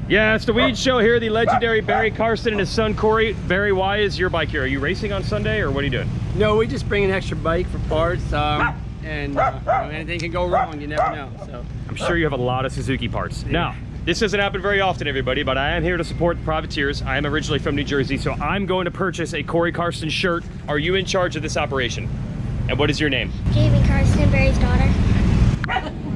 Yeah, it's the Weege show here. The legendary Barry Carsten and his son Corey. Barry, why is your bike here? Are you racing on Sunday or what are you doing? No, we just bring an extra bike for parts, and anything can go wrong. You never know. So I'm sure you have a lot of Suzuki parts. Yeah. Now, this doesn't happen very often, everybody, but I am here to support the privateers. I am originally from New Jersey, so I'm going to purchase a Corey Carsten shirt. Are you in charge of this operation? And what is your name? Jamie Carsten, Barry's daughter.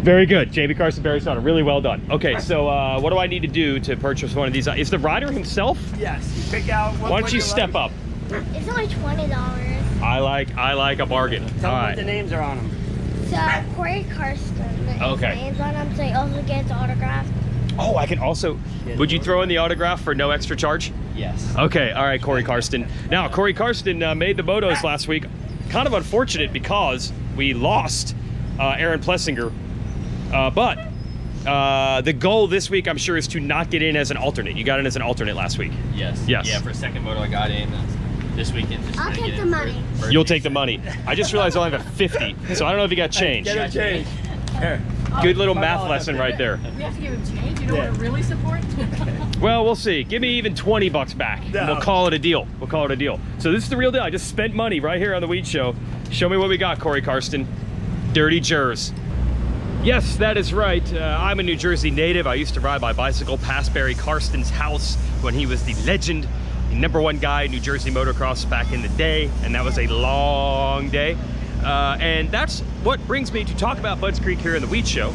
Very good, Jamie Carsten, Barry's daughter. Really well done. Okay, so what do I need to do to purchase one of these? Is the rider himself? yes, you pick out. Why don't you step up? It's only $20. I like a bargain. Tell All them right. what the names are on them. So Corey Carsten. Okay. Names on them, so he also gets autographed. Oh, I can also. Would you throw in the autograph for no extra charge? Yes. Okay, all right, Corey Carsten. Now, Corey Carsten made the motos last week. Kind of unfortunate because we lost Aaron Plessinger. But the goal this week, I'm sure, is to not get in as an alternate. You got in as an alternate last week. Yes. Yes. Yeah, for a second moto I got in. This weekend, just I'll trying to take get the in money. first You'll race. take the money. I just realized I only have a 50, so I don't know if you got change. Get a change. Here. Good little math lesson right there. We have to give him change. You know what to really support? Well, we'll see. Give me even 20 bucks back. And we'll call it a deal. We'll call it a deal. So this is the real deal. I just spent money right here on the Weege show. Show me what we got, Corey Carsten. Dirty Jers. Yes, that is right. I'm a New Jersey native. I used to ride my bicycle past Barry Carsten's house when he was the legend, the #1 guy in New Jersey motocross back in the day, and that was a long day. And that's what brings me to talk about Budds Creek here in the Weege show.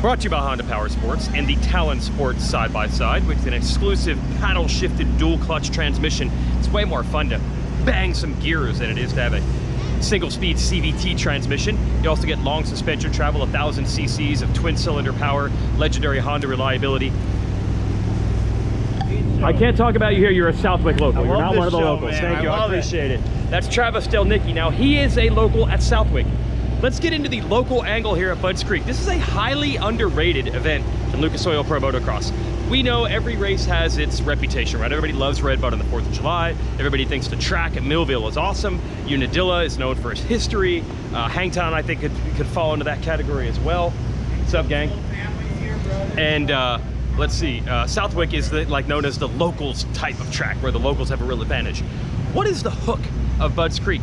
Brought to you by Honda Power Sports and the Talon Sports side-by-side, which is an exclusive paddle-shifted dual-clutch transmission. It's way more fun to bang some gears than it is to have a single-speed CVT transmission. You also get long suspension travel, 1,000 cc's of twin-cylinder power, legendary Honda reliability. I can't talk about you here. You're a Southwick local. You're not one of the locals. Man. Thank you. I love appreciate it. That's Travis Delnicki. Now, he is a local at Southwick. Let's get into the local angle here at Budds Creek. This is a highly underrated event in Lucas Oil Pro Motocross. We know every race has its reputation, right? Everybody loves Red Bud on the 4th of July. Everybody thinks the track at Millville is awesome. Unadilla is known for its history. Hangtown, I think, could fall into that category as well. What's up, gang? And let's see, Southwick is known as the locals type of track, where the locals have a real advantage. What is the hook of Budds Creek?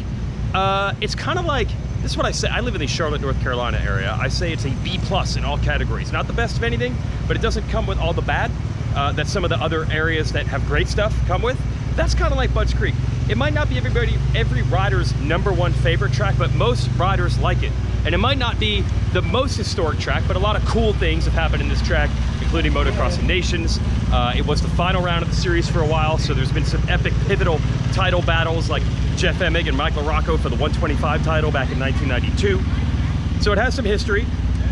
It's kind of like, this is what I say. I live in the Charlotte, North Carolina area. I say it's a B+ in all categories. Not the best of anything, but it doesn't come with all the bad that some of the other areas that have great stuff come with. That's kind of like Budds Creek. It might not be every rider's #1 favorite track, but most riders like it. And it might not be the most historic track, but a lot of cool things have happened in this track, including Motocrossing Nations. It was the final round of the series for a while, so there's been some epic pivotal title battles like Jeff Emig and Michael Rocco for the 125 title back in 1992. So it has some history,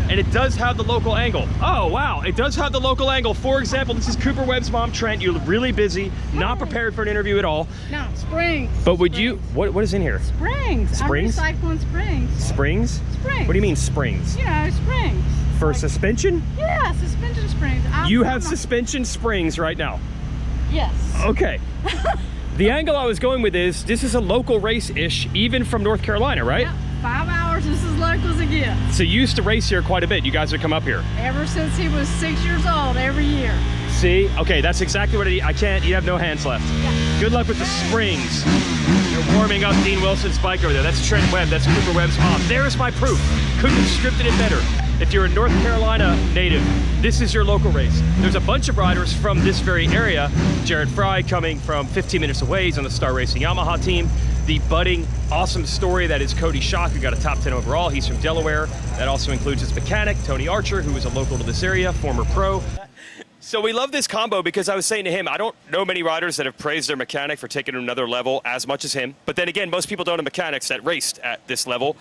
and it does have the local angle. Oh, wow, it does have the local angle. For example, this is Cooper Webb's mom, Trent. You're really busy, not prepared for an interview at all. No, springs. But would you, what is in here? Springs. Springs? I'm recycling springs. Springs? Springs. What do you mean springs? You know, springs. For suspension? Yeah, suspension springs. You have suspension springs right now. Yes. Okay. The angle I was going with is, this is a local race-ish, even from North Carolina, right? Yep. 5 hours, this is local as it gets. So you used to race here quite a bit. You guys would come up here. Ever since he was 6 years old, every year. See? Okay, that's exactly what I can't, you have no hands left. Yeah. Good luck with the springs. You're warming up Dean Wilson's bike over there. That's Trent Webb, that's Cooper Webb's mom. There's my proof. Couldn't have scripted it better. If you're a North Carolina native, this is your local race. There's a bunch of riders from this very area. Jared Fry coming from 15 minutes away. He's on the Star Racing Yamaha team. The budding, awesome story that is Coty Schock, who got a top 10 overall. He's from Delaware. That also includes his mechanic, Tony Archer, who is a local to this area, former pro. So we love this combo because I was saying to him, I don't know many riders that have praised their mechanic for taking it to another level as much as him. But then again, most people don't have mechanics that raced at this level.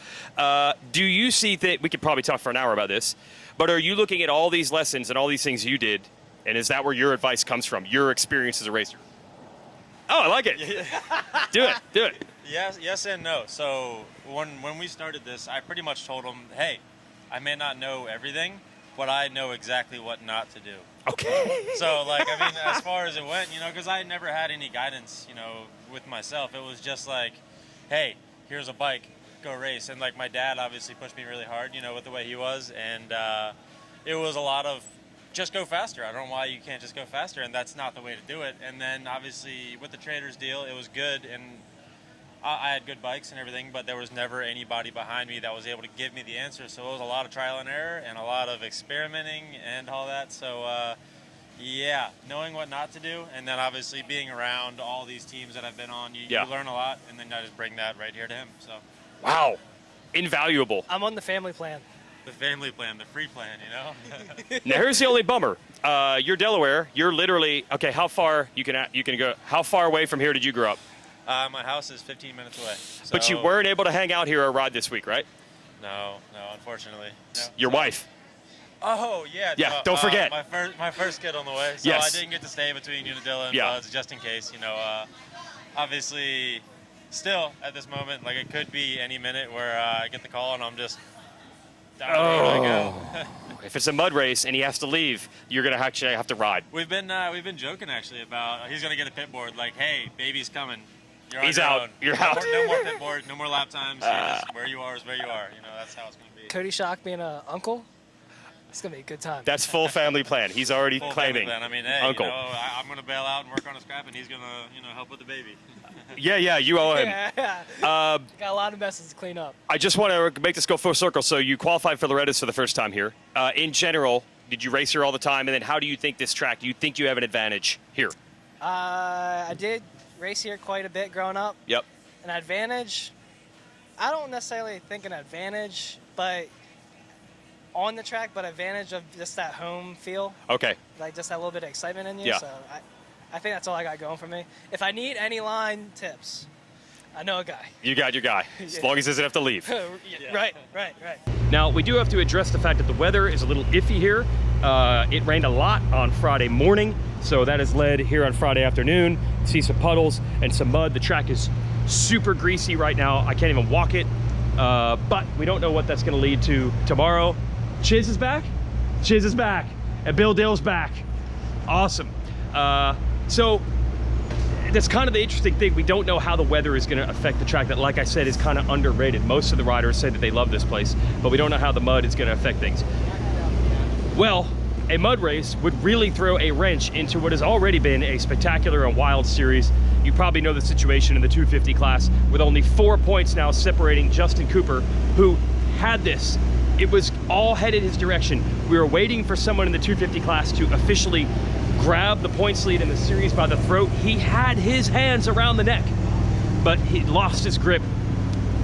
Do you see that, we could probably talk for an hour about this, but are you looking at all these lessons and all these things you did, and is that where your advice comes from, your experience as a racer? Oh, I like it. Do it, do it. Yes and no. So when we started this, I pretty much told him, hey, I may not know everything, but I know exactly what not to do. Okay. So, like, I mean, as far as it went, you know, because I never had any guidance, you know, with myself. It was just like, hey, here's a bike, go race. And, like, my dad obviously pushed me really hard, you know, with the way he was. And it was a lot of just go faster. I don't know why you can't just go faster, and that's not the way to do it. And then obviously with the Traders deal, it was good, and I had good bikes and everything, but there was never anybody behind me that was able to give me the answer. So it was a lot of trial and error and a lot of experimenting and all that. So yeah, knowing what not to do, and then obviously being around all these teams that I've been on, you learn a lot, and then I just bring that right here to him. So Wow, invaluable. I'm on the family plan. the family plan, the free plan, you know. Now here's the only bummer. You're Delaware. You're literally okay. How far you can go? How far away from here did you grow up? My house is 15 minutes away. So, But you weren't able to hang out here or ride this week, right? No, unfortunately. No. Your wife. Oh, yeah. Yeah, no, don't forget. My first kid on the way. So Yes. I didn't get to stay between Unadilla and Yeah. Buds just in case, you know. Obviously, still at this moment, like it could be any minute where I get the call and I'm just down the road I go. If it's a mud race and he has to leave, you're gonna actually have to ride. We've been joking actually about he's gonna get a pit board. Like, hey, baby's coming. You're He's on your out. own. You're no out. No more pit board. No more lap times. You're just, where you are is where you are. You know, that's how it's gonna be. Coty Schock being an uncle, it's gonna be a good time. That's full family plan. He's already Full claiming. family plan. I mean, hey, Uncle. You know, I'm gonna bail out and work on a scrap, and he's gonna, you know, help with the baby. Yeah, you owe him. Yeah. Uh, Got a lot of messes to clean up. I just want to make this go full circle. So you qualified for Loretta's for the first time here. In general, did you race here all the time? And then how do you think this track? Do you think you have an advantage here? I did race here quite a bit growing up. Yep. An advantage, I don't necessarily think an advantage, but on the track, but advantage of just that home feel, Okay. like just that little bit of excitement in you. Yeah. So I think that's all I got going for me. If I need any line tips, I know a guy. You got your guy. As long as he doesn't have to leave. Right. Now, we do have to address the fact that the weather is a little iffy here. It rained a lot on Friday morning, so that has led here on Friday afternoon. See some puddles and some mud. The track is super greasy right now. I can't even walk it, but we don't know what that's going to lead to tomorrow. Chiz is back? Chiz is back, and Bill Dill's back. Awesome. So that's kind of the interesting thing. We don't know how the weather is going to affect the track that, like I said, is kind of underrated. Most of the riders say that they love this place, but we don't know how the mud is going to affect things. Well, a mud race would really throw a wrench into what has already been a spectacular and wild series. You probably know the situation in the 250 class with only 4 points now separating Justin Cooper, who had this. It was all headed his direction. We were waiting for someone in the 250 class to officially grab the points lead in the series by the throat. He had his hands around the neck, but he lost his grip,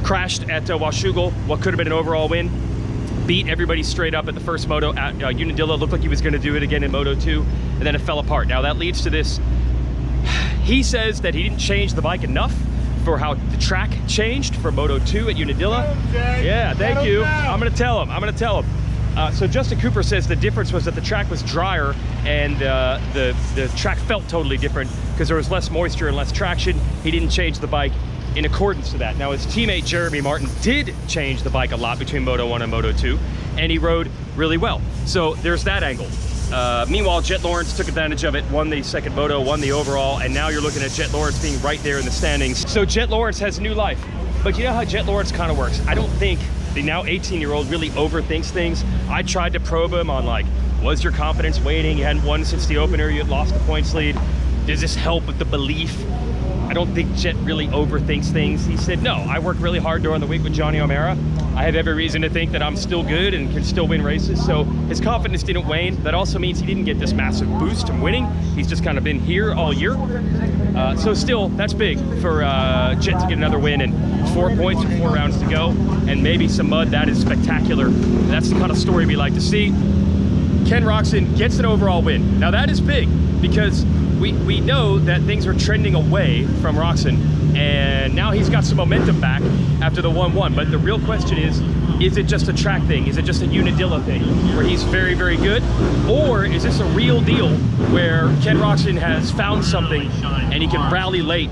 crashed at Washougal, what could have been an overall win, beat everybody straight up at the first moto at Unadilla. Looked like he was going to do it again in Moto 2, and then it fell apart. Now that leads to this. He says that he didn't change the bike enough for how the track changed for Moto 2 at Unadilla. Yeah, thank you. I'm going to tell him. So Justin Cooper says the difference was that the track was drier and the track felt totally different because there was less moisture and less traction. He didn't change the bike in accordance to that. Now his teammate Jeremy Martin did change the bike a lot between Moto 1 and Moto 2, and he rode really well. So there's that angle. Meanwhile, Jet Lawrence took advantage of it, won the second moto, won the overall, and now you're looking at Jet Lawrence being right there in the standings. So Jet Lawrence has new life. But you know how Jet Lawrence kind of works. I don't think the now 18-year-old really overthinks things. I tried to probe him on like, was your confidence waning? You hadn't won since the opener, you had lost the points lead. Does this help with the belief? I don't think Jet really overthinks things. He said, no, I worked really hard during the week with Johnny O'Mara. I have every reason to think that I'm still good and can still win races. So his confidence didn't wane. That also means he didn't get this massive boost from winning. He's just kind of been here all year. So still, that's big for Jet to get another win and 4 points with 4 rounds to go. And maybe some mud, that is spectacular. That's the kind of story we like to see. Ken Roczen gets an overall win. Now that is big because we know that things were trending away from Roczen, and now he's got some momentum back after the 1-1. But the real question is it just a track thing? Is it just a Unadilla thing where he's very, very good? Or is this a real deal where Ken Roczen has found something and he can rally late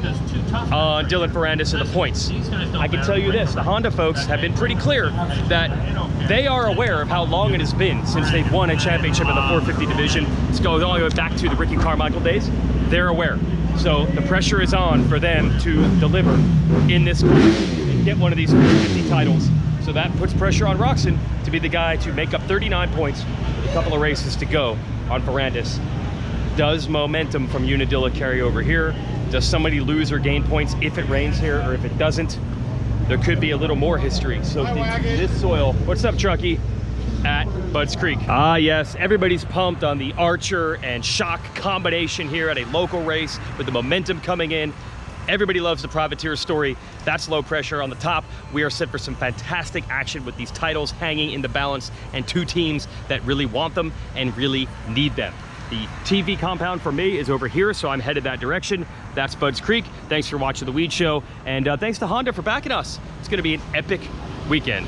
on Dylan Ferrandis and the points? I can tell you this, the Honda folks have been pretty clear that they are aware of how long it has been since they've won a championship in the 450 division. It's going all the way back to the Ricky Carmichael days. They're aware. So the pressure is on for them to deliver in this group and get one of these 450 titles. So that puts pressure on Roczen to be the guy to make up 39 points with a couple of races to go on Ferrandis. Does momentum from Unadilla carry over here? Does somebody lose or gain points if it rains here, or if it doesn't? There could be a little more history. So this soil, what's up, Truckee? At Budds Creek. Ah, yes, everybody's pumped on the Archer and Schock combination here at a local race with the momentum coming in. Everybody loves the Privateer story. That's low pressure on the top. We are set for some fantastic action with these titles hanging in the balance and two teams that really want them and really need them. The TV compound for me is over here, so I'm headed that direction. That's Budds Creek. Thanks for watching the Weege Show, and thanks to Honda for backing us. It's gonna be an epic weekend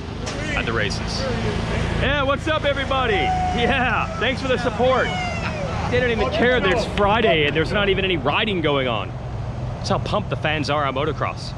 at the races. Yeah, what's up, everybody? Yeah, thanks for the support. They don't even care that it's Friday and there's not even any riding going on. That's how pumped the fans are on motocross.